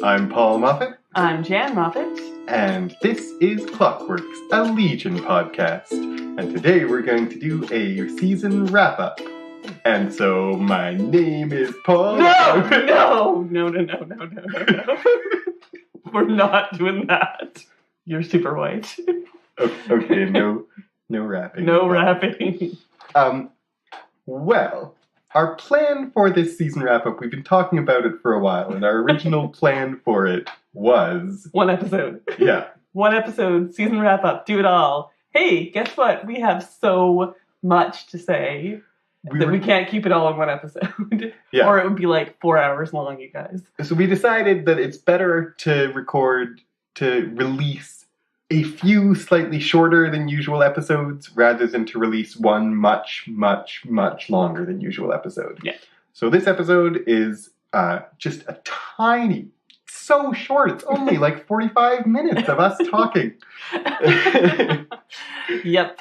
I'm Paul Moffat. I'm Jan Moffat. And this is Clockworks, a Legion podcast. And today we're going to do a season wrap-up. And so my name is Paul. No. We're not doing that. You're super white. Okay, no rapping. No rapping. Well, our plan for this season wrap-up, we've been talking about it for a while, and our original plan for it was... One episode. Yeah. One episode, season wrap-up, do it all. Hey, guess what? We have so much to say we can't keep it all in one episode. Yeah. Or it would be like 4 hours long, you guys. So we decided that it's better to release a few slightly shorter than usual episodes rather than to release one much, much, much longer than usual episode. Yeah. So this episode is just a tiny, so short. It's only like 45 minutes of us talking. Yep.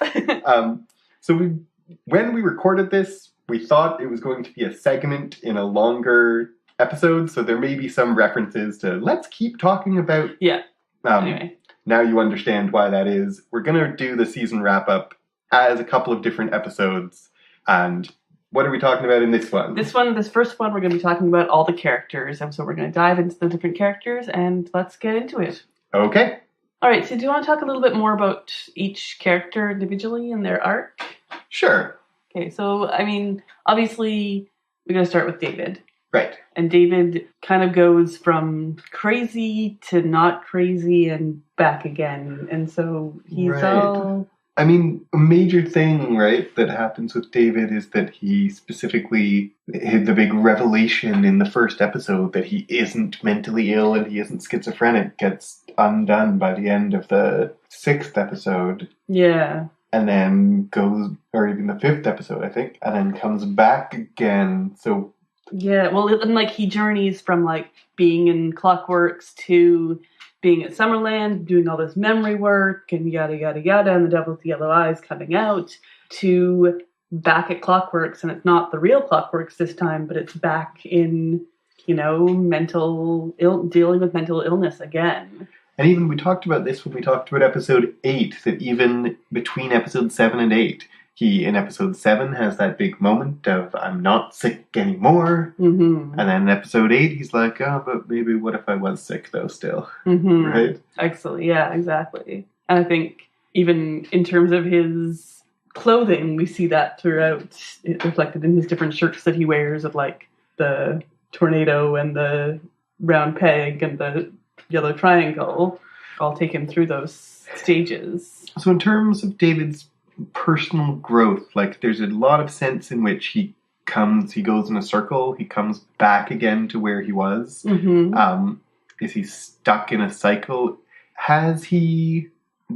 When we recorded this, we thought it was going to be a segment in a longer episode, so there may be some references to let's keep talking about... Yeah. Anyway. Now you understand why that is. We're going to do the season wrap-up as a couple of different episodes. And what are we talking about in this one? This first one, we're going to be talking about all the characters. And so we're going to dive into the different characters, and let's get into it. Okay. All right, so do you want to talk a little bit more about each character individually and their arc? Sure. Okay, so, I mean, obviously, we're going to start with David. Right. And David kind of goes from crazy to not crazy and back again. And so he's all... I mean, a major thing, right, that happens with David is that he specifically had the big revelation in the first episode that he isn't mentally ill and he isn't schizophrenic gets undone by the end of the 6th episode. Yeah. And then goes, or even the 5th episode, I think, and then comes back again, so... Yeah, well, and like he journeys from like being in Clockworks to being at Summerland, doing all this memory work and yada, yada, yada, and the Devil's Yellow Eyes coming out, to back at Clockworks, and it's not the real Clockworks this time, but it's back in, dealing with mental illness again. And even we talked about this when we talked about episode 8, that even between episode 7 and 8, he, in episode 7, has that big moment of, I'm not sick anymore. Mm-hmm. And then in episode 8, he's like, oh, but maybe what if I was sick, though, still? Mm-hmm. Right? Excellent. Yeah, exactly. And I think even in terms of his clothing, we see that throughout, it reflected in his different shirts that he wears of, like, the tornado and the round peg and the yellow triangle, all taken through those stages. So in terms of David's personal growth, like there's a lot of sense in which he goes in a circle, he comes back again to where he was. Mm-hmm. Is he stuck in a cycle? Has he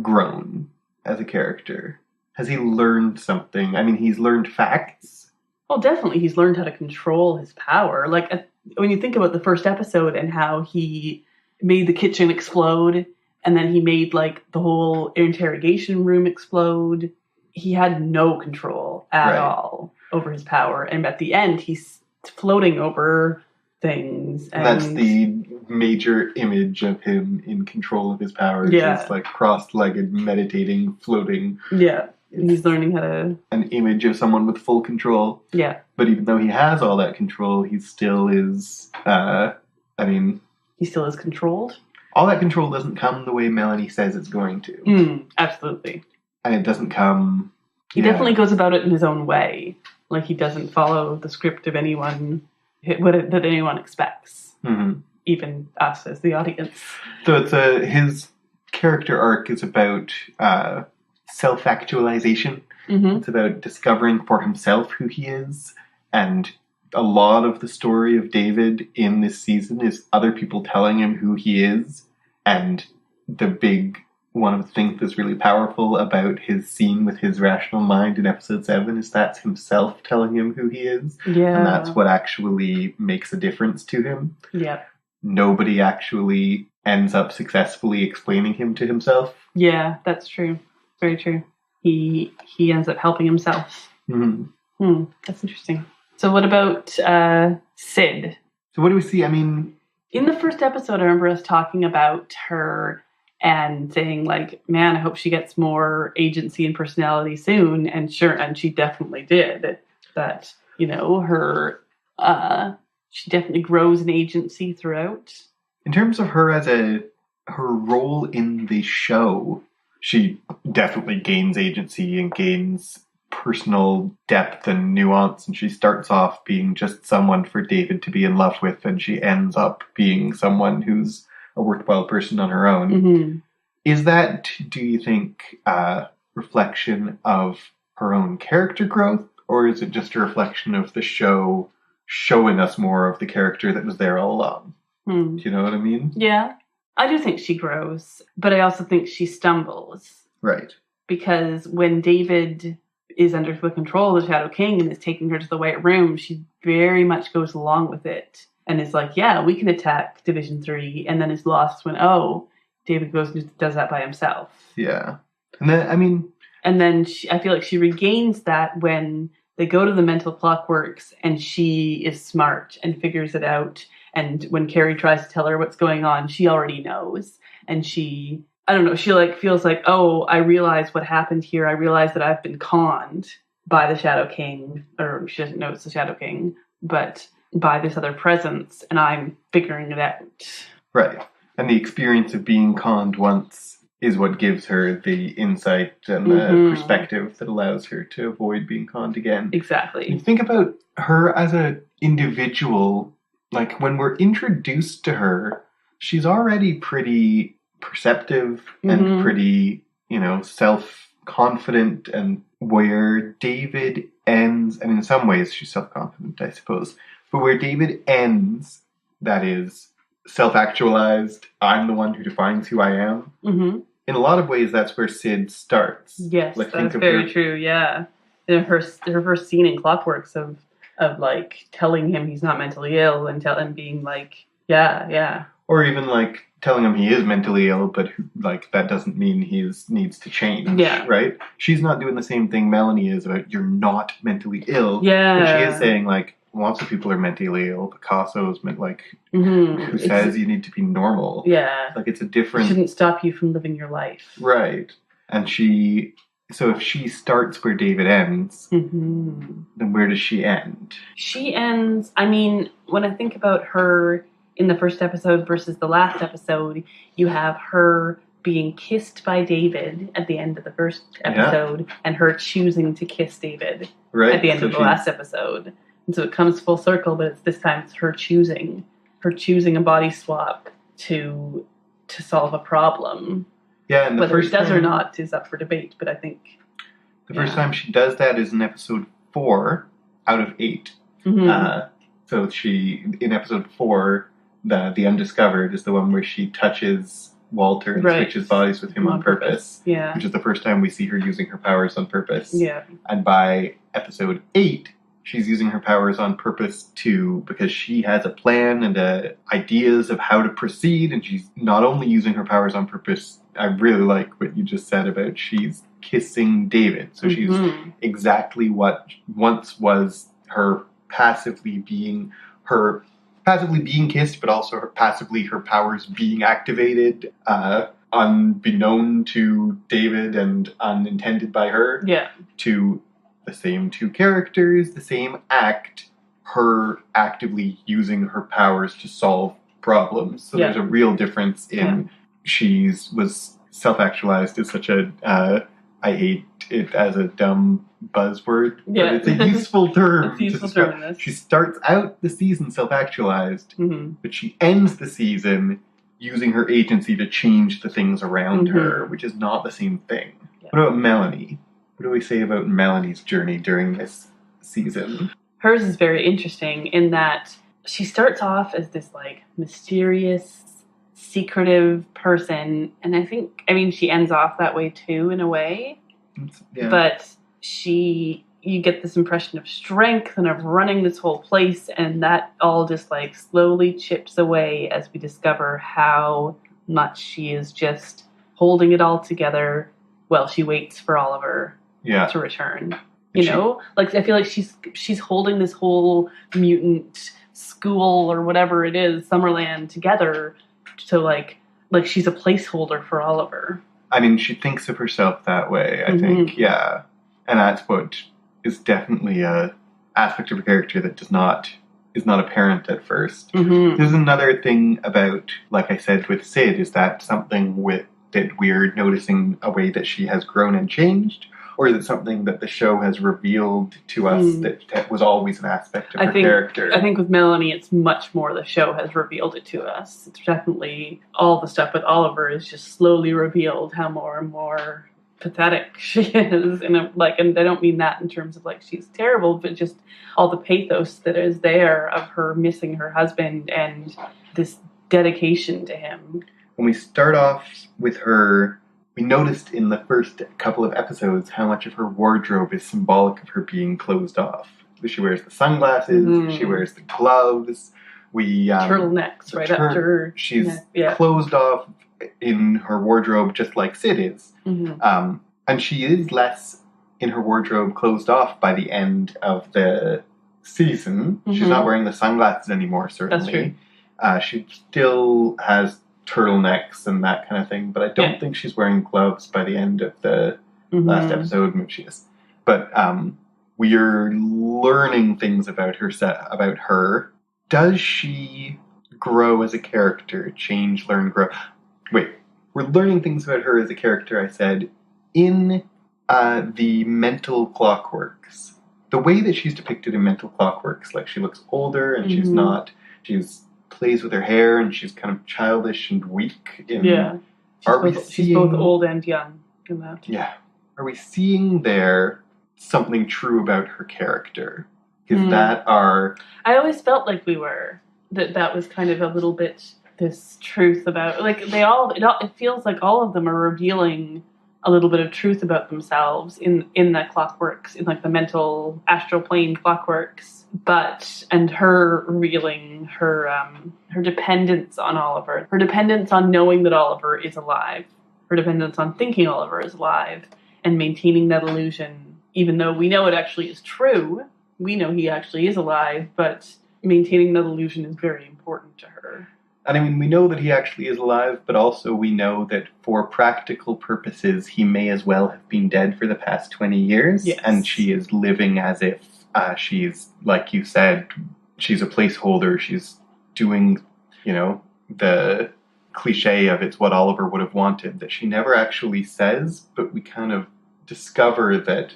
grown as a character? Has he learned something? I mean, he's learned facts. Well, definitely he's learned how to control his power. Like, when you think about the first episode and how he made the kitchen explode, and then he made, like, the whole interrogation room explode, he had no control at all over his power. And at the end, he's floating over things. And that's the major image of him in control of his powers. Yeah. It's like cross-legged, meditating, floating. Yeah. And he's learning how to... An image of someone with full control. Yeah. But even though he has all that control, he still is, he still is controlled? All that control doesn't come the way Melanie says it's going to. Absolutely. And it doesn't come... He definitely goes about it in his own way. Like, he doesn't follow the script of anyone, that anyone expects. Mm-hmm. Even us as the audience. So his character arc is about self-actualization. Mm-hmm. It's about discovering for himself who he is. And a lot of the story of David in this season is other people telling him who he is. And one of the things that's really powerful about his scene with his rational mind in episode 7 is that's himself telling him who he is. Yeah. And that's what actually makes a difference to him. Yeah. Nobody actually ends up successfully explaining him to himself. Yeah, that's true. Very true. He ends up helping himself. Mm-hmm. That's interesting. So what about Sid? So what do we see? I mean, In the first episode, I remember us talking about her and saying, like, man, I hope she gets more agency and personality soon. And sure, and she definitely did. That, you know, she definitely grows in agency throughout. In terms of her her role in the show, she definitely gains agency and gains personal depth and nuance, and she starts off being just someone for David to be in love with, and she ends up being someone who's a worthwhile person on her own. Mm-hmm. Is that, do you think, a reflection of her own character growth, or is it just a reflection of the show showing us more of the character that was there all along? Do you know what I mean? Yeah. I do think she grows, but I also think she stumbles. Right. Because when David is under the control of the Shadow King and is taking her to the White Room, she very much goes along with it and is like, yeah, we can attack Division 3, and then is lost when, David goes and does that by himself. Yeah. And then, And then I feel like she regains that when they go to the mental Clockworks and she is smart and figures it out. And when Carrie tries to tell her what's going on, she already knows. And she feels like, oh, I realize what happened here. I realize that I've been conned by the Shadow King, or she doesn't know it's the Shadow King, but by this other presence, and I'm figuring it out. Right. And the experience of being conned once is what gives her the insight and the perspective that allows her to avoid being conned again. Exactly. You think about her as an individual, like when we're introduced to her, she's already pretty perceptive and pretty, self-confident, and where David ends, and in some ways she's self-confident, I suppose, but where David ends, that is self-actualized, I'm the one who defines who I am. Mm-hmm. In a lot of ways, that's where Sid starts. Yes, that's very true, yeah. In her first scene in Clockworks of like telling him he's not mentally ill and being like, yeah. Or even like telling him he is mentally ill, but like that doesn't mean he needs to change. Yeah. Right? She's not doing the same thing Melanie is about you're not mentally ill. Yeah. But she is saying like lots of people are mentally ill. Picasso's meant like who says you need to be normal. Yeah. Like it's a different. It shouldn't stop you from living your life. Right. And so if she starts where David ends, then where does she end? She ends, when I think about her in the first episode versus the last episode, you have her being kissed by David at the end of the first episode, and her choosing to kiss David at the end of the last episode. And so it comes full circle, but this time it's her choosing a body swap to solve a problem. Yeah, and whether it does or not is up for debate, but I think the first time she does that is in episode 4 out of 8. So in episode 4, the Undiscovered is the one where she touches Walter and switches bodies with him on purpose. Yeah. Which is the first time we see her using her powers on purpose. Yeah. And by episode 8, she's using her powers on purpose because she has a plan and ideas of how to proceed, and she's not only using her powers on purpose. I really like what you just said about she's kissing David. So she's exactly what once was her passively being kissed, but also her powers being activated, unbeknown to David and unintended by her. Yeah. To the same two characters, the same act, her actively using her powers to solve problems. So there's a real difference in she was self-actualized is such a, I hate it as a dumb buzzword, but it's a useful term. It's a useful term in this. She starts out the season self-actualized, but she ends the season using her agency to change the things around her, which is not the same thing. Yeah. What about Melanie? What do we say about Melanie's journey during this season? Hers is very interesting in that she starts off as this like mysterious, secretive person, and she ends off that way too in a way. Yeah. But you get this impression of strength and of running this whole place, and that all just like slowly chips away as we discover how much she is just holding it all together while she waits for Oliver to return. I feel like she's holding this whole mutant school or whatever it is, Summerland, together to like she's a placeholder for Oliver. I mean, she thinks of herself that way, I think, yeah. And that's what is definitely a aspect of her character that is not apparent at first. There's another thing about, like I said, with Sid, is that something that we're noticing a way that she has grown and changed? Or is it something that the show has revealed to us that was always an aspect of her character? I think with Melanie, it's much more the show has revealed it to us. It's definitely all the stuff with Oliver is just slowly revealed how more and more pathetic she is. And I don't mean that in terms of like she's terrible, but just all the pathos that is there of her missing her husband and this dedication to him. When we start off with her, we noticed in the first couple of episodes how much of her wardrobe is symbolic of her being closed off. She wears the sunglasses, she wears the gloves, turtlenecks right after. She's closed off in her wardrobe just like Sid is. And she is less in her wardrobe closed off by the end of the season. She's not wearing the sunglasses anymore, certainly. That's true. She still has turtlenecks and that kind of thing, but I don't think she's wearing gloves by the end of the last episode. Maybe she is. But we are learning things about her. Does she grow as a character? Change, learn, grow. Wait, we're learning things about her as a character, I said, in the mental Clockworks. The way that she's depicted in mental Clockworks, like she looks older and she's plays with her hair and she's kind of childish and weak. She's both old and young in that. Yeah. Are we seeing there something true about her character? Is that our... I always felt like we were. That was kind of a little bit this truth about... Like, it feels like all of them are revealing a little bit of truth about themselves in that Clockworks, in like the mental astral plane Clockworks. And her revealing her dependence on Oliver, her dependence on knowing that Oliver is alive, her dependence on thinking Oliver is alive, and maintaining that illusion, even though we know it actually is true. We know he actually is alive, but maintaining that illusion is very important to her. And I mean, we know that he actually is alive, but also we know that for practical purposes, he may as well have been dead for the past 20 years. Yes. And she is living as if she's, like you said, she's a placeholder. She's doing, the cliche of it's what Oliver would have wanted, that she never actually says, but we kind of discover that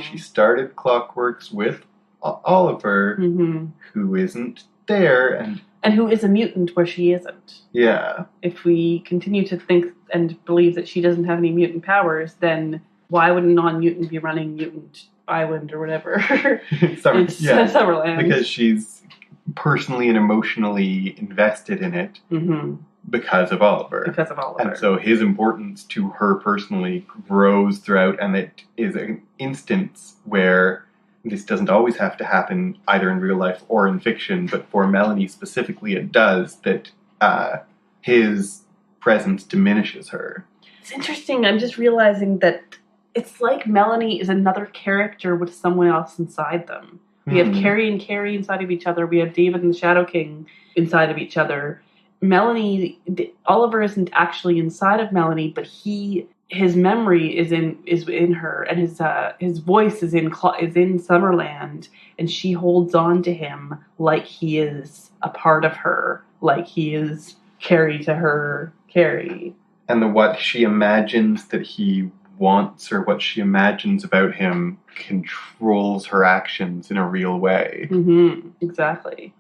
she started Clockworks with Oliver, who isn't there, and who is a mutant where she isn't. Yeah. If we continue to think and believe that she doesn't have any mutant powers, then why would a non-mutant be running Mutant Island or whatever? Summerland. Because she's personally and emotionally invested in it because of Oliver. And so his importance to her personally grows throughout, and it is an instance where this doesn't always have to happen either in real life or in fiction, but for Melanie specifically it does, that his presence diminishes her. It's interesting. I'm just realizing that it's like Melanie is another character with someone else inside them. We have Carrie and Carrie inside of each other. We have David and the Shadow King inside of each other. Oliver isn't actually inside of Melanie, but his memory is in her, and his voice is in Summerland, and she holds on to him like he is a part of her, like he is Carrie to her Carrie. And what she imagines that he wants, or what she imagines about him, controls her actions in a real way. Exactly.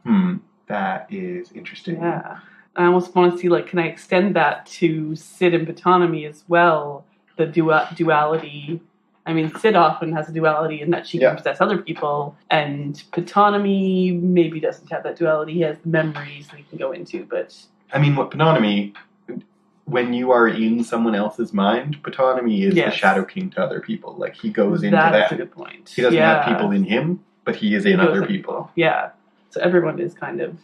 That is interesting. Yeah. I almost want to see, like, can I extend that to Sid and Ptonomy as well? The duality. I mean, Sid often has a duality in that she can possess other people, and Ptonomy maybe doesn't have that duality. He has memories that he can go into, but... I mean, what Ptonomy... When you are in someone else's mind, Ptonomy is the Shadow King to other people. Like, he goes into that. That's a good point. He doesn't have people in him, but he is in other people. Yeah. So everyone is kind of,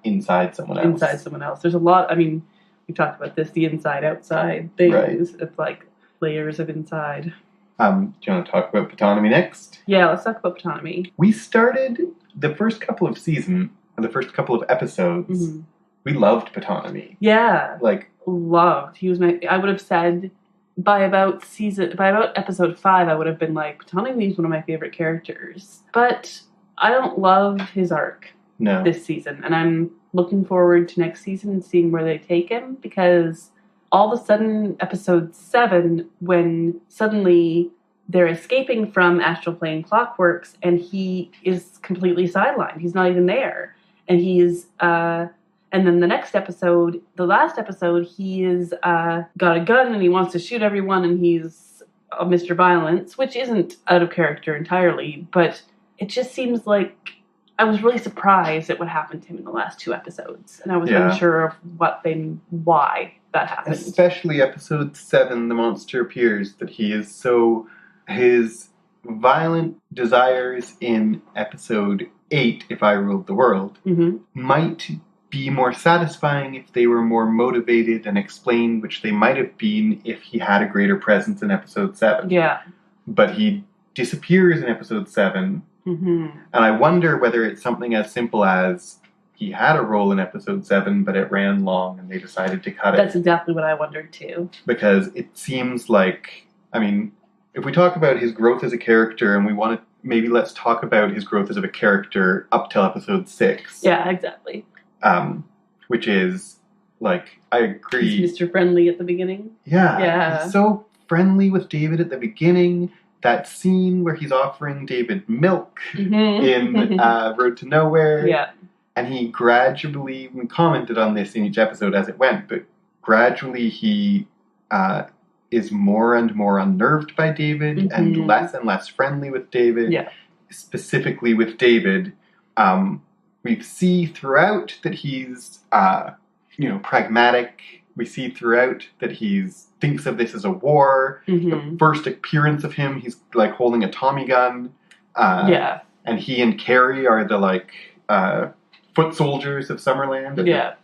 inside someone else. There's a lot, I mean, we talked about this, the inside-outside things. Right. It's like layers of inside. Do you want to talk about Ptonomy next? Yeah, let's talk about Ptonomy. We started the first couple of seasons the first couple of episodes, Mm-hmm. we loved Ptonomy. Yeah. Like, loved. He was I would have said by about episode 5, I would have been like, Ptonomy's one of my favorite characters. But I don't love his arc this season. And I'm looking forward to next season and seeing where they take him, because all of a sudden, episode 7, when suddenly they're escaping from Astral Plane Clockworks, and he is completely sidelined. He's not even there. And he's, and then the next episode, the last episode, he is got a gun and he wants to shoot everyone, and he's Mr. Violence, which isn't out of character entirely, but it just seems like I was really surprised at what happened to him in the last 2 episodes, and I was unsure of why that happened. Especially episode 7, the monster appears, that he is so... His violent desires in episode 8, If I Ruled the World, might be more satisfying if they were more motivated and explained, which they might have been if he had a greater presence in episode 7. Yeah. But he disappears in episode 7, and I wonder whether it's something as simple as he had a role in episode 7, but it ran long and they decided to cut it. That's exactly what I wondered too. Because it seems like, I mean, if we talk about his growth as a character, and we want to, maybe let's talk about his growth as a character up till episode 6. Yeah, exactly. Which is, like, I agree. He's Mr. Friendly at the beginning. Yeah. He's so friendly with David at the beginning. That scene where he's offering David milk in Road to Nowhere. Yeah. And he gradually, we commented on this in each episode as it went, but gradually he is more and more unnerved by David and less friendly with David. Yeah. Specifically with David, we see throughout that he's, pragmatic. We see throughout that he's thinks of this as a war. The first appearance of him, he's like holding a Tommy gun. And he and Carrie are the foot soldiers of Summerland. Yeah.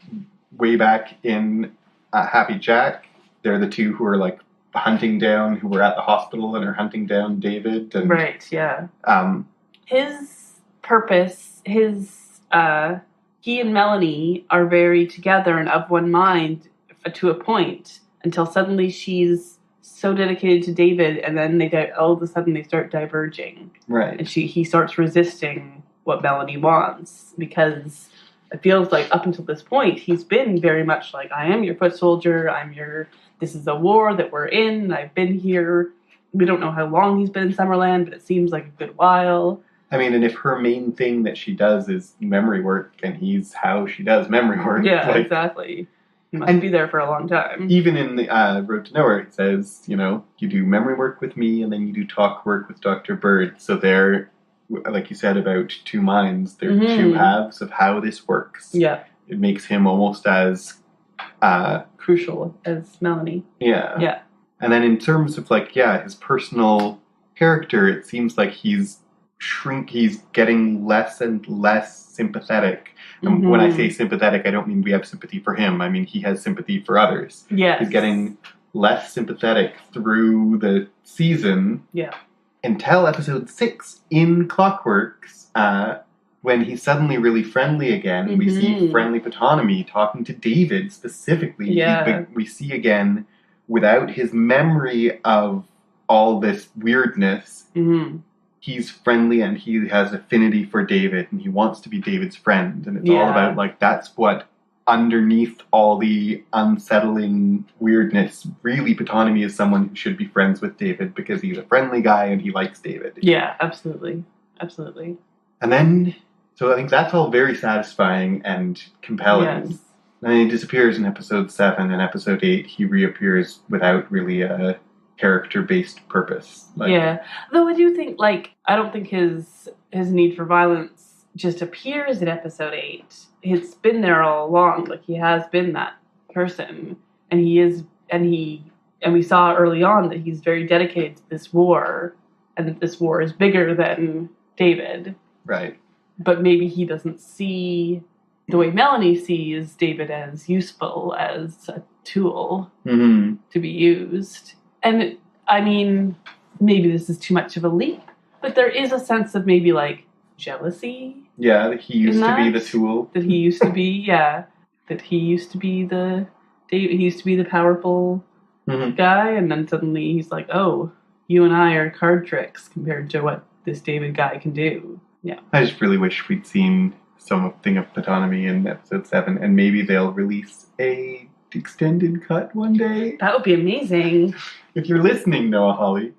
Way back in Happy Jack, they're the two who are like hunting down, who were at the hospital and are hunting down David. And, right, yeah. His purpose, he and Melanie are very together and of one mind to a point, until suddenly she's so dedicated to David, and then all of a sudden they start diverging. Right. And he starts resisting what Melanie wants, because it feels like up until this point he's been very much like, I am your foot soldier, this is a war that we're in, and I've been here. We don't know how long he's been in Summerland, but it seems like a good while. I mean, and if her main thing that she does is memory work, and he's how she does memory work. Yeah, exactly. He must be there for a long time. Even in the Road to Nowhere, it says, you do memory work with me, and then you do talk work with Dr. Bird. So they're, like you said about two minds, they're two halves of how this works. Yeah. It makes him almost as... crucial as Melanie. Yeah. Yeah. And then in terms of his personal character, it seems like he's getting less and less sympathetic. And when I say sympathetic, I don't mean we have sympathy for him. I mean he has sympathy for others. Yeah. He's getting less sympathetic through the season. Yeah. Until episode 6 in Clockworks, when he's suddenly really friendly again. We see friendly Ptonomy talking to David specifically. Yeah. We see again, without his memory of all this weirdness, he's friendly and he has affinity for David and he wants to be David's friend. And it's all about, that's what, underneath all the unsettling weirdness, really Ptonomy is someone who should be friends with David because he's a friendly guy and he likes David. Yeah, absolutely. Absolutely. And then... So I think that's all very satisfying and compelling. Yes. And then he disappears in episode 7, and episode 8 he reappears without really a character-based purpose. Yeah. Though I do think, I don't think his need for violence just appears in episode 8. It's been there all along. He has been that person. And we saw early on that he's very dedicated to this war, and that this war is bigger than David. Right. But maybe he doesn't see the way Melanie sees David as useful, as a tool to be used. And, I mean, maybe this is too much of a leap, but there is a sense of maybe, jealousy. Yeah, that he used to be that? the tool. That he used to be, yeah. That he used to be the powerful guy, and then suddenly he's like, oh, you and I are card tricks compared to what this David guy can do. Yeah. I just really wish we'd seen something of Autonomy in episode 7, and maybe they'll release a extended cut one day. That would be amazing. If you're listening, Noah Hawley.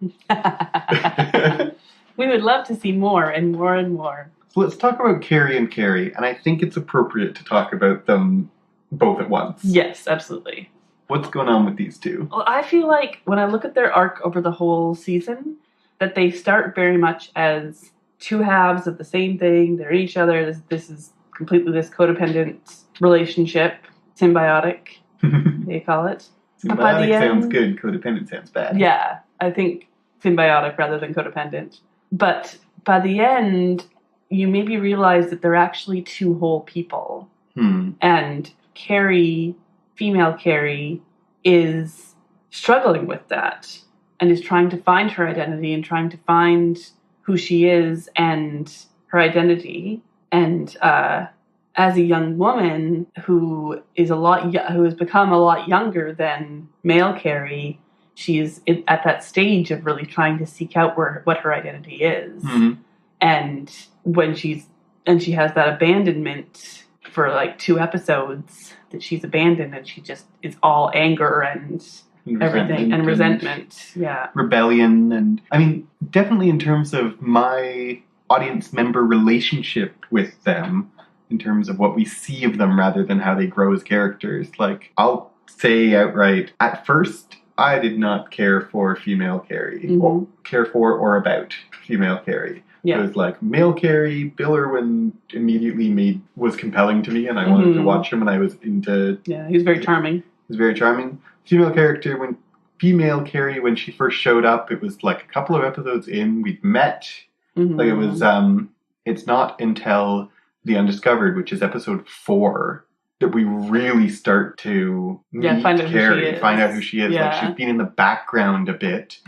We would love to see more and more and more. So let's talk about Carrie and Carrie, and I think it's appropriate to talk about them both at once. Yes, absolutely. What's going on with these two? Well, I feel like when I look at their arc over the whole season, that they start very much as two halves of the same thing. They're each other. This is completely this codependent relationship, symbiotic, they call it. Symbiotic sounds good. Codependent sounds bad. Yeah, I think symbiotic rather than codependent. But by the end, you maybe realize that they're actually two whole people. And Carrie, female Carrie, is struggling with that and is trying to find her identity and trying to find who she is and her identity. And as a young woman who has become a lot younger than male Carrie, she's at that stage of really trying to seek out what her identity is. And when she has that abandonment for like 2 episodes, that she's abandoned, and she just is all anger and everything and resentment. Yeah. Rebellion. And I mean, definitely in terms of my audience member relationship with them, in terms of what we see of them rather than how they grow as characters. Like, I'll say outright, at first, I did not care for female Carrie, or care for or about female Carrie. Yeah. It was like, male Carrie, Bill Irwin immediately was compelling to me, and I wanted to watch him, and I was into... Yeah, he was very charming. He was very charming. Female Carrie, when she first showed up, it was like a couple of episodes in, we'd met. Like, it was, it's not until The Undiscovered, which is episode 4, that we really start to meet Carrie, find out who she is. Yeah. Like, she's been in the background a bit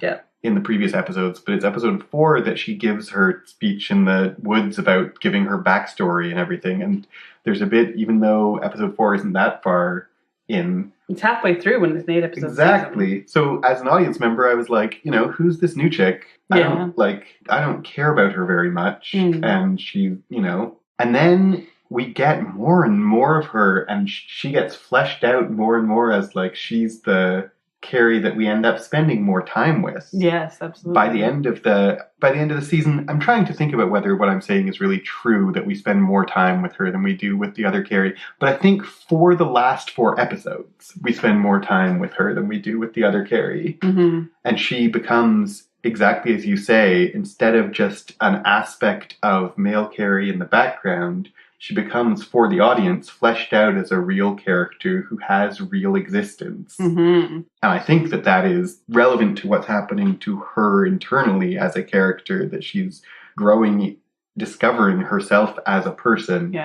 in the previous episodes, but it's episode 4 that she gives her speech in the woods about giving her backstory and everything. And there's a bit, even though episode 4 isn't that far in... It's halfway through when it's an 8 episode Exactly. season. So as an audience member, I was like, who's this new chick? I don't care about her very much. And she, And then we get more and more of her, and she gets fleshed out more and more as, like, she's the Carrie that we end up spending more time with. Yes, absolutely. By the end of the season, I'm trying to think about whether what I'm saying is really true, that we spend more time with her than we do with the other Carrie. But I think for the last 4 episodes, we spend more time with her than we do with the other Carrie. And she becomes, exactly as you say, instead of just an aspect of male Carrie in the background, she becomes, for the audience, fleshed out as a real character who has real existence. And I think that is relevant to what's happening to her internally as a character, that she's growing, discovering herself as a person,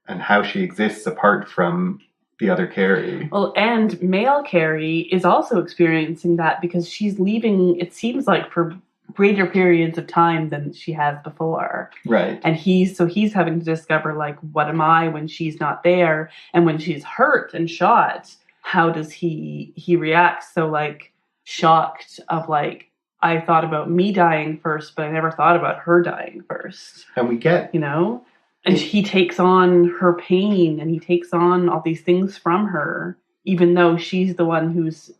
and how she exists apart from the other Carrie. Well, and male Carrie is also experiencing that, because she's leaving, it seems like, for greater periods of time than she has before. Right. And he's having to discover, like, what am I when she's not there? And when she's hurt and shot, how does he reacts so, like, shocked of, like, I thought about me dying first, but I never thought about her dying first. And we get... And he takes on her pain, and he takes on all these things from her, even though she's the one who's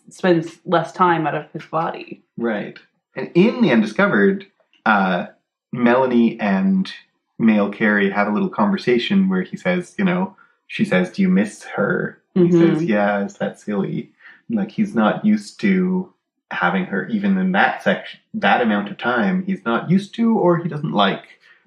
spends less time out of his body. Right. And in The Undiscovered, Melanie and male Carrie have a little conversation where he says, she says, do you miss her? He says, yeah, is that silly? And, like, he's not used to having her even in that amount of time. He's not used to, or he doesn't like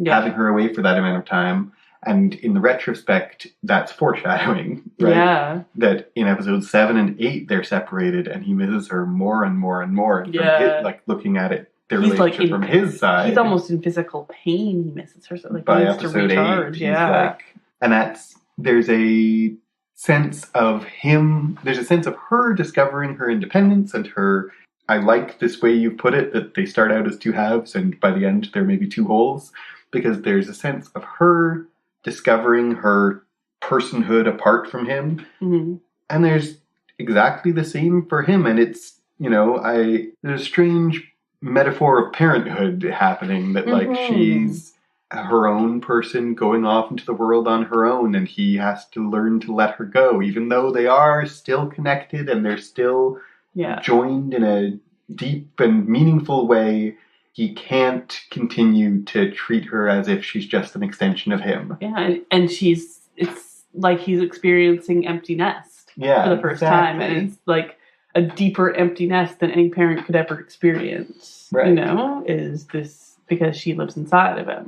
having her away for that amount of time. And in the retrospect, that's foreshadowing, right? Yeah. That in episodes 7 and 8, they're separated, and he misses her more and more and more. And from looking at it, their relationship from his side. He's almost in physical pain. He misses her. So, like, by he needs episode to recharge. 8, and there's a sense of him, there's a sense of her discovering her independence and her I like this way you've put it, that they start out as two halves and by the end there may be two wholes, because there's a sense of her discovering her personhood apart from him. Mm-hmm. And there's exactly the same for him. And it's, there's a strange metaphor of parenthood happening, that like she's her own person going off into the world on her own, and he has to learn to let her go, even though they are still connected and they're still joined in a deep and meaningful way. He can't continue to treat her as if she's just an extension of him. Yeah, and it's like he's experiencing empty nest for the first time, and it's like a deeper empty nest than any parent could ever experience. Right. Is this because she lives inside of him.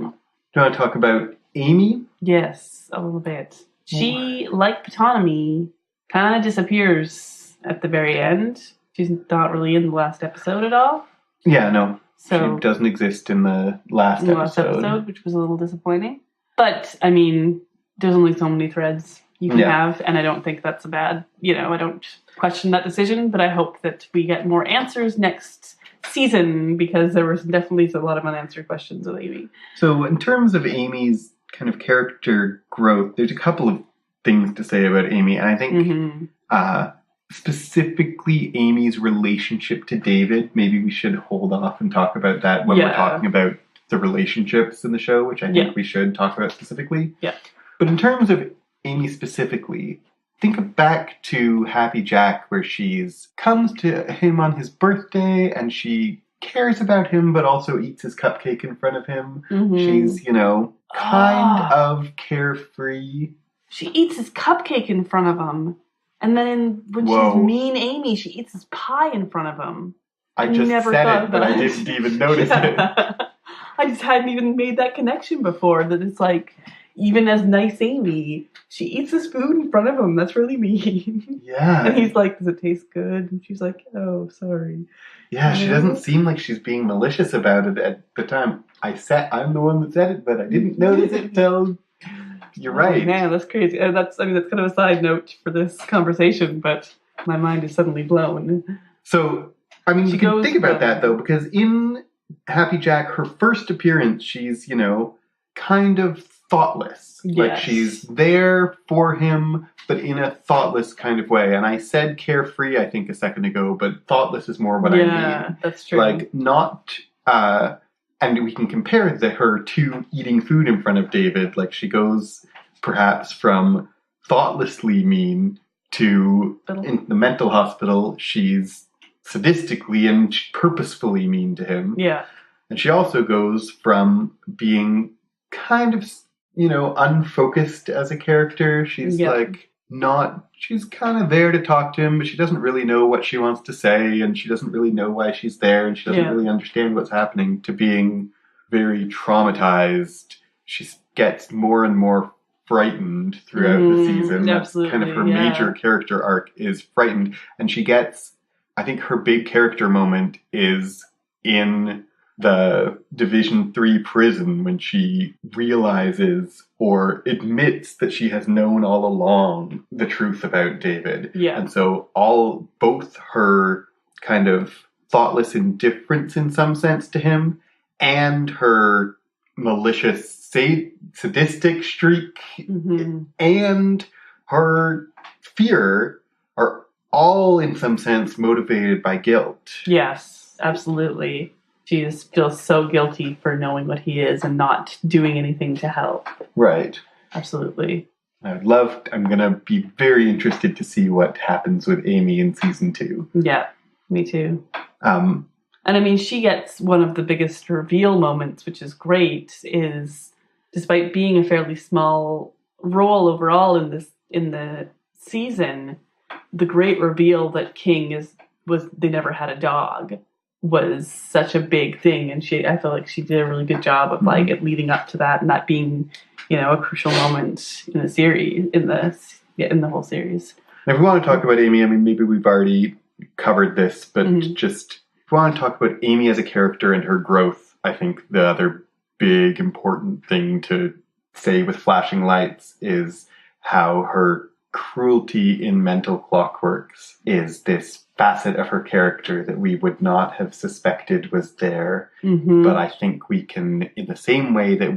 Do you want to talk about Amy? Yes, a little bit. She, like Ptolemy, kind of disappears at the very end. She's not really in the last episode at all. Yeah, no. So, she doesn't exist in the last episode. Which was a little disappointing. But, I mean, there's only so many threads you can have, and I don't think that's a bad, I don't question that decision, but I hope that we get more answers next season, because there was definitely a lot of unanswered questions with Amy. So in terms of Amy's kind of character growth, there's a couple of things to say about Amy, and I think specifically Amy's relationship to David, maybe we should hold off and talk about that when we're talking about the relationships in the show, which I think we should talk about specifically. Yeah. But in terms of Amy specifically, think back to Happy Jack, where she's comes to him on his birthday and she cares about him, but also eats his cupcake in front of him. Mm-hmm. She's, kind of carefree. She eats his cupcake in front of him. And then when she's mean Amy, she eats his pie in front of him. I just said it, but I didn't even notice it. I just hadn't even made that connection before, that it's like, even as nice Amy, she eats his food in front of him. That's really mean. Yeah. And he's like, does it taste good? And she's like, oh, sorry. Yeah, she doesn't seem like she's being malicious about it at the time. I'm the one that said it, but I didn't notice it until... You're right. Oh, man, that's crazy. That's kind of a side note for this conversation, but my mind is suddenly blown. So, I mean, you can think about that, though, because in Happy Jack, her first appearance, she's, kind of thoughtless. Yes. Like, she's there for him, but in a thoughtless kind of way. And I said carefree, I think, a second ago, but thoughtless is more what I mean. Yeah, that's true. Like, not... and we can compare her to eating food in front of David. Like, she goes perhaps from thoughtlessly mean to, in the mental hospital, she's sadistically and purposefully mean to him. Yeah. And she also goes from being kind of, unfocused as a character. She's she's kind of there to talk to him, but she doesn't really know what she wants to say, and she doesn't really know why she's there, and she doesn't really understand what's happening, to being very traumatized. She gets more and more frightened throughout the season. That's kind of her major character arc, is frightened. And she gets, I think her big character moment is in the Division 3 prison, when she realizes or admits that she has known all along the truth about David. Yeah. And so both her kind of thoughtless indifference in some sense to him and her malicious sadistic streak and her fear are all in some sense motivated by guilt. Yes, absolutely. She feels so guilty for knowing what he is and not doing anything to help. Right. Absolutely. I'm going to be very interested to see what happens with Amy in season 2. Yeah, me too. And I mean, she gets one of the biggest reveal moments, which is great, is despite being a fairly small role overall in the season, the great reveal that King was they never had a dog was such a big thing, and I feel like she did a really good job of like it leading up to that, and that being, a crucial moment in the series, in the whole series. And if we want to talk about Amy, I mean, maybe we've already covered this, but just if we want to talk about Amy as a character and her growth, I think the other big important thing to say with Flashing Lights is how her cruelty in Mental Clockworks is this facet of her character that we would not have suspected was there. Mm-hmm. But I think we can, in the same way that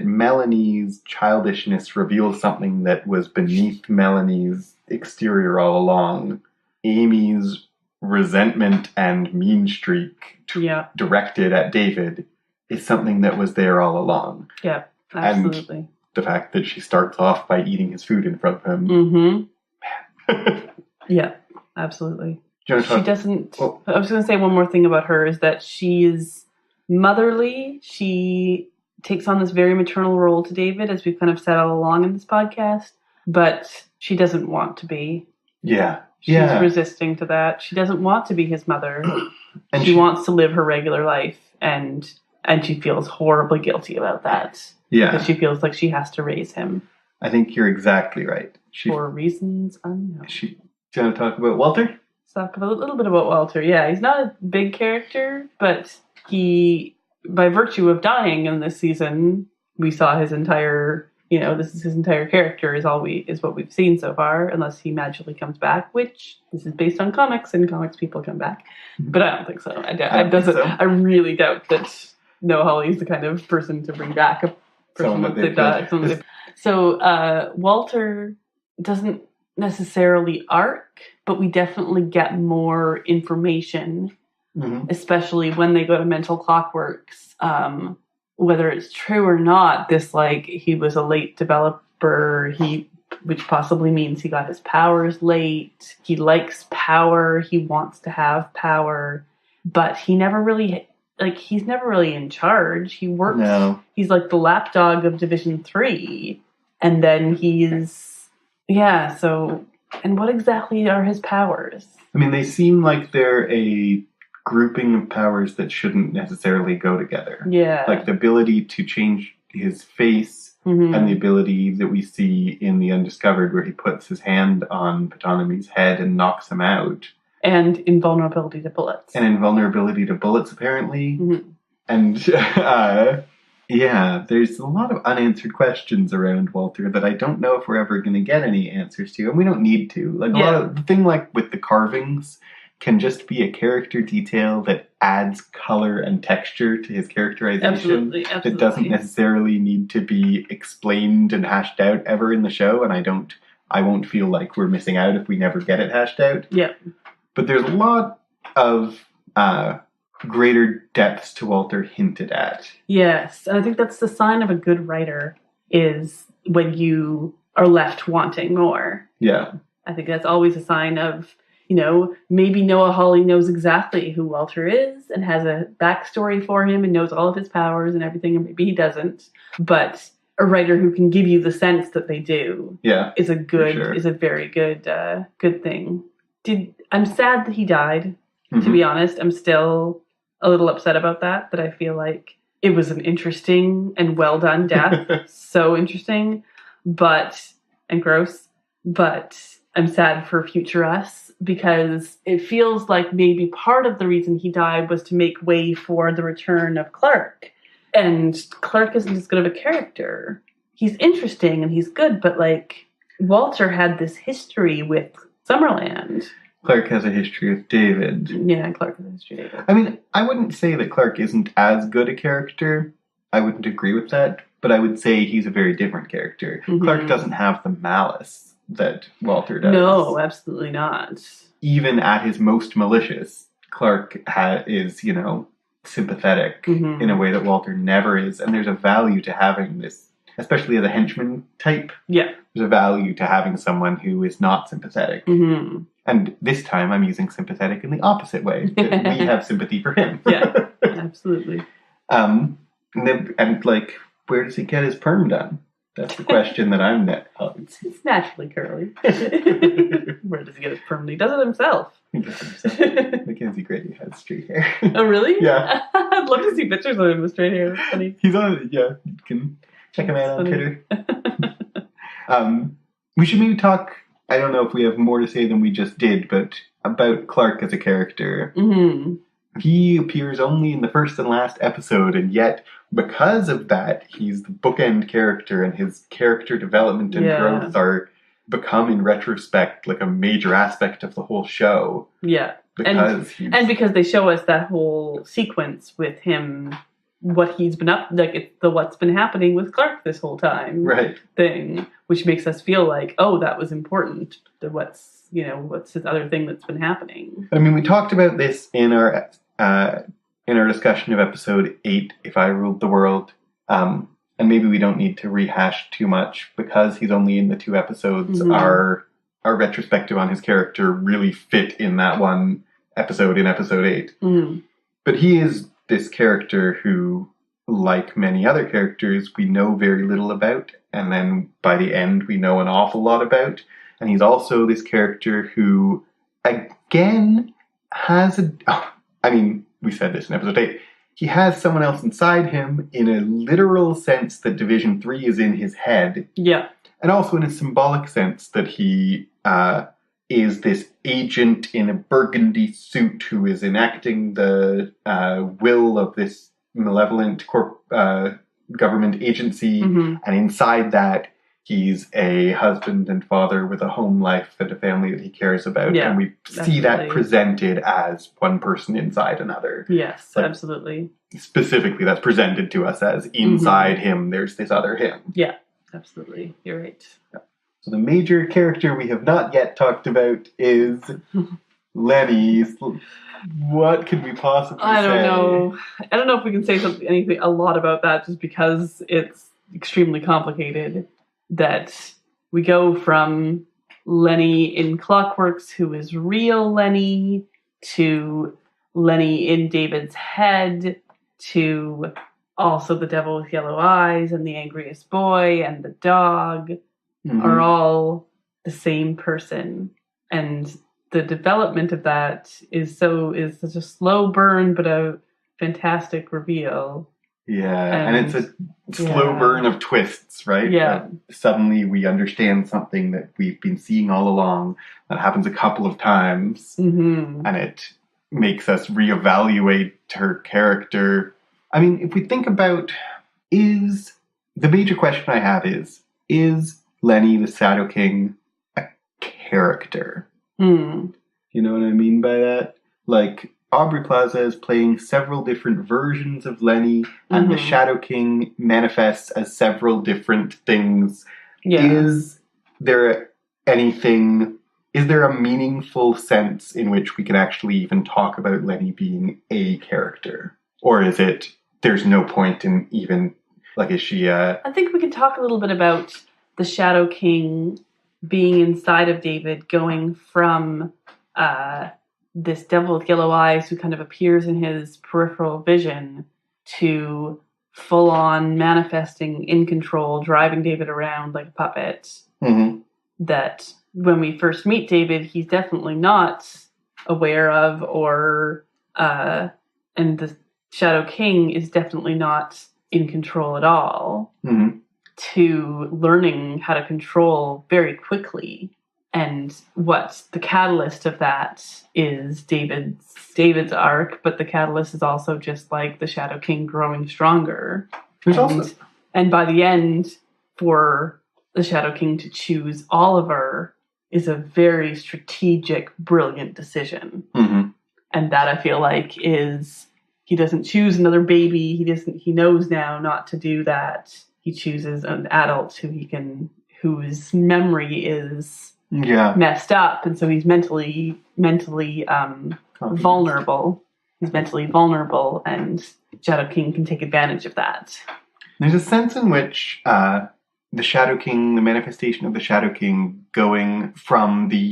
Melanie's childishness reveals something that was beneath Melanie's exterior all along, Amy's resentment and mean streak directed at David is something that was there all along. Yeah, absolutely. And the fact that she starts off by eating his food in front of him. Mm-hmm. Yeah, absolutely. She doesn't... Well, I was going to say one more thing about her is that she is motherly. She takes on this very maternal role to David, as we've kind of said all along in this podcast, but she doesn't want to be. Yeah. She's resisting to that. She doesn't want to be his mother. And she wants to live her regular life, and she feels horribly guilty about that. Yeah. Because she feels like she has to raise him. I think you're exactly right. For reasons unknown. Do you want to talk about Walter? Let's talk a little bit about Walter. Yeah, he's not a big character, but he, by virtue of dying in this season, we saw his entire... this is his entire character is what we've seen so far, unless he magically comes back, which this is based on comics, and comics people come back. But I don't think so. I really doubt that Noah Hawley's the kind of person to bring back a person once they've died. So Walter doesn't necessarily arc, but we definitely get more information, especially when they go to Mental Clockworks. Whether it's true or not, this, he was a late developer, which possibly means he got his powers late. He likes power. He wants to have power, but he never really, he's never really in charge. He works, he's like the lapdog of Division 3. And then and what exactly are his powers? I mean, they seem like they're a grouping of powers that shouldn't necessarily go together. Yeah. Like the ability to change his face and the ability that we see in The Undiscovered where he puts his hand on Ptolemy's head and knocks him out. And invulnerability to bullets. Apparently. Mm-hmm. And, there's a lot of unanswered questions around Walter that I don't know if we're ever going to get any answers to, and we don't need to. A lot of the thing with the carvings can just be a character detail that adds color and texture to his characterization. Absolutely. That doesn't necessarily need to be explained and hashed out ever in the show, and I won't feel like we're missing out if we never get it hashed out. Yeah. But there's a lot of greater depths to Walter hinted at. Yes, and I think that's the sign of a good writer, is when you are left wanting more. Yeah. I think that's always a sign of, maybe Noah Hawley knows exactly who Walter is and has a backstory for him and knows all of his powers and everything, and maybe he doesn't. But a writer who can give you the sense that they do is a very good thing. I'm sad that he died, to be honest. I'm still a little upset about that I feel like it was an interesting and well done death. So interesting, and gross, but I'm sad for future us, because it feels like maybe part of the reason he died was to make way for the return of Clark. And Clark isn't as good of a character. He's interesting and he's good, but Walter had this history with Summerland. Clark has a history with David. Yeah, Clark has a history with David. I mean, I wouldn't say that Clark isn't as good a character. I wouldn't agree with that, but I would say he's a very different character. Mm-hmm. Clark doesn't have the malice that Walter does. No, absolutely not. Even at his most malicious, Clark is, sympathetic in a way that Walter never is. And there's a value to having this, especially as a henchman type. Yeah. There's a value to having someone who is not sympathetic. Mm-hmm. And this time I'm using sympathetic in the opposite way. That we have sympathy for him. Yeah, absolutely. And where does he get his perm done? That's the question that I'm It's naturally curly. Where does he get his perm? He does it himself. He does it himself. Mackenzie Grady has straight hair. Oh, really? Yeah. I'd love to see pictures of him with straight hair. It's funny. He's on it, yeah. You can check him out on Twitter. We should maybe talk, I don't know if we have more to say than we just did, but about Clark as a character. Mm-hmm. He appears only in the first and last episode, and yet, because of that, he's the bookend character, and his character development and growth are become, in retrospect, like a major aspect of the whole show. Yeah. And because they show us that whole sequence with him, what he's been up, like it's the what's been happening with Clark this whole time thing, which makes us feel like, oh, that was important. What's this other thing that's been happening? I mean, we talked about this in our discussion of episode 8, If I Ruled the World, and maybe we don't need to rehash too much because he's only in the 2 episodes. Our retrospective on his character really fit in that one episode in episode 8. But he is this character who, like many other characters, we know very little about, and then by the end we know an awful lot about. And he's also this character who, again, has we said this in episode 8, he has someone else inside him in a literal sense that Division 3 is in his head. Yeah. And also in a symbolic sense that he is this agent in a burgundy suit who is enacting the will of this malevolent government agency. And inside that, he's a husband and father with a home life and a family that he cares about. Yeah, and we see that presented as one person inside another. Yes, absolutely. Specifically, that's presented to us as inside him, there's this other him. Yeah, absolutely. You're right. Yeah. So the major character we have not yet talked about is Lenny. What could we possibly say? I don't know if we can say a lot about that, just because it's extremely complicated. That we go from Lenny in Clockworks, who is real Lenny, to Lenny in David's head, to also the devil with yellow eyes and the angriest boy and the dog are all the same person. And the development of that is such a slow burn, but a fantastic reveal. Yeah, and it's a slow burn of twists, right? Yeah. Suddenly we understand something that we've been seeing all along. That happens a couple of times. And it makes us reevaluate her character. I mean, if we think about, the major question I have is Lenny the Shadow King a character? You know what I mean by that? Like, Aubrey Plaza is playing several different versions of Lenny, and the Shadow King manifests as several different things. Yeah. Is there a meaningful sense in which we can actually even talk about Lenny being a character? Or is it, there's no point in even, like, is she I think we can talk a little bit about the Shadow King being inside of David, going from this devil with yellow eyes who kind of appears in his peripheral vision to full-on manifesting in control, driving David around like a puppet. That when we first meet David, he's definitely not aware of, and the Shadow King is definitely not in control at all. To learning how to control very quickly. And what the catalyst of that is David's arc, but the catalyst is also just like the Shadow King growing stronger. And by the end, for the Shadow King to choose Oliver is a very strategic, brilliant decision. And that I feel like is, he doesn't choose another baby. He knows now not to do that. He chooses an adult whose memory is messed up, and so he's mentally vulnerable. He's mentally vulnerable, and Shadow King can take advantage of that. There's a sense in which the Shadow King, the manifestation of the Shadow King, going from the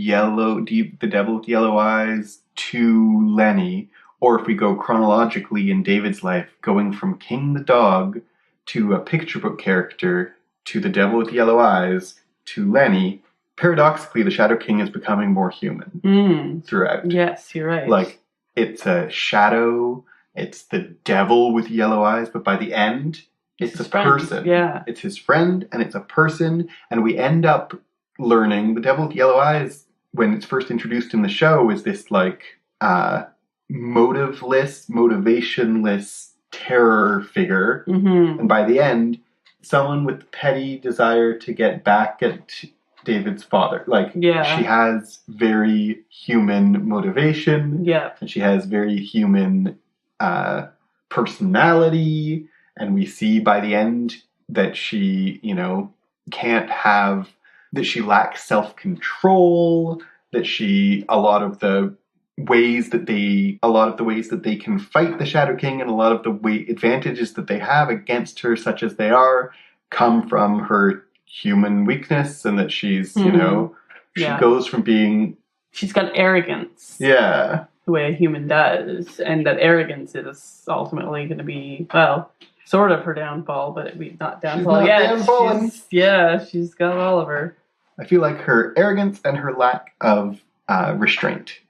devil with yellow eyes to Lenny, or if we go chronologically in David's life, going from King the dog to a picture book character to the devil with yellow eyes to Lenny. Paradoxically, the Shadow King is becoming more human throughout. Yes, you're right. Like, it's a shadow, it's the devil with yellow eyes, but by the end, it's a person. Yeah. It's his friend, and it's a person, and we end up learning the devil with yellow eyes, when it's first introduced in the show, is this, like, motivationless terror figure. And by the end, someone with petty desire to get back at David's father. Like, Yeah. she has very human motivation. Yeah. And she has very human personality. And we see by the end that she, that she lacks self-control, that a lot of the ways that they can fight the Shadow King and a lot of the advantages that they have against her, such as they are, come from her human weakness, and that she's, she goes from being... She's got arrogance. Yeah. The way a human does. And that arrogance is ultimately going to be, well, sort of her downfall, but not downfall yet. She's got all of her. I feel like her arrogance and her lack of restraint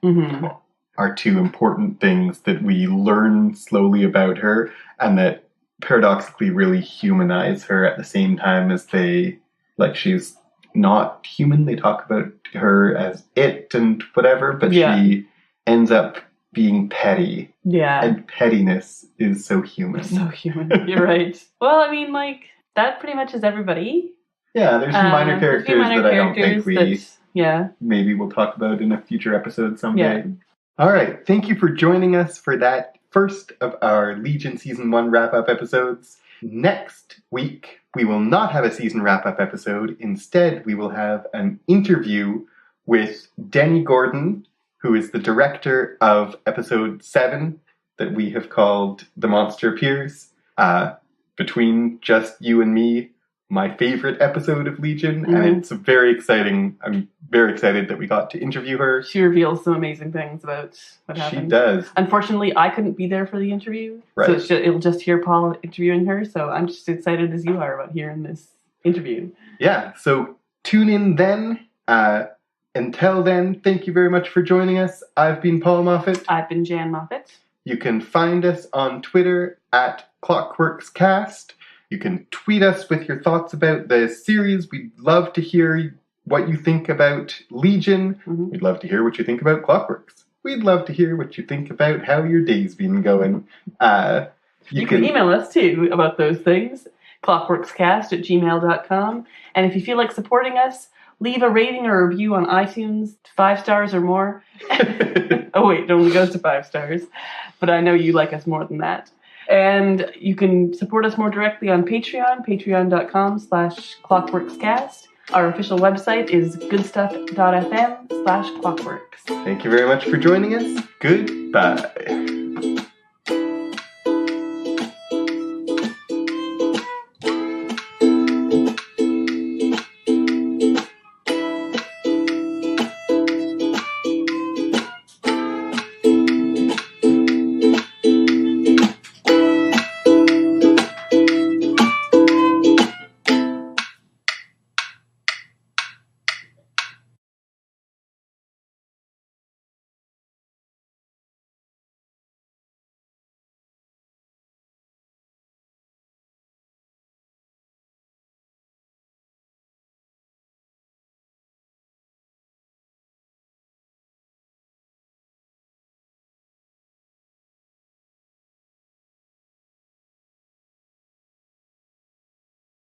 are two important things that we learn slowly about her, and that paradoxically really humanize her at the same time as she's not human. They talk about her as it and whatever, but she ends up being petty. Yeah. And pettiness is so human. So human. You're right. Well, I mean, that pretty much is everybody. Yeah, there's some minor characters that I don't think maybe we'll talk about in a future episode someday. Yeah. All right. Thank you for joining us for that first of our Legion Season 1 wrap-up episodes. Next week, we will not have a season wrap-up episode. Instead, we will have an interview with Denny Gordon, who is the director of episode 7 that we have called The Monster Appears. Between just you and me, my favorite episode of Legion, and it's very exciting. I'm very excited that we got to interview her. She reveals some amazing things about what happened. She does. Unfortunately, I couldn't be there for the interview, right. So it'll just hear Paul interviewing her, so I'm just as excited as you are about hearing this interview. Yeah, so tune in then. Until then, thank you very much for joining us. I've been Paul Moffat. I've been Jan Moffat. You can find us on Twitter at ClockworksCast. You can tweet us with your thoughts about the series. We'd love to hear what you think about Legion. We'd love to hear what you think about Clockworks. We'd love to hear what you think about how your day's been going. You can email us too about those things. Clockworkscast@gmail.com. And if you feel like supporting us, leave a rating or a review on iTunes, 5 stars or more. Oh wait, it only goes to 5 stars. But I know you like us more than that. And you can support us more directly on Patreon, patreon.com/clockworkscast. Our official website is Goodstuff.fm/clockworks. Thank you very much for joining us. Goodbye.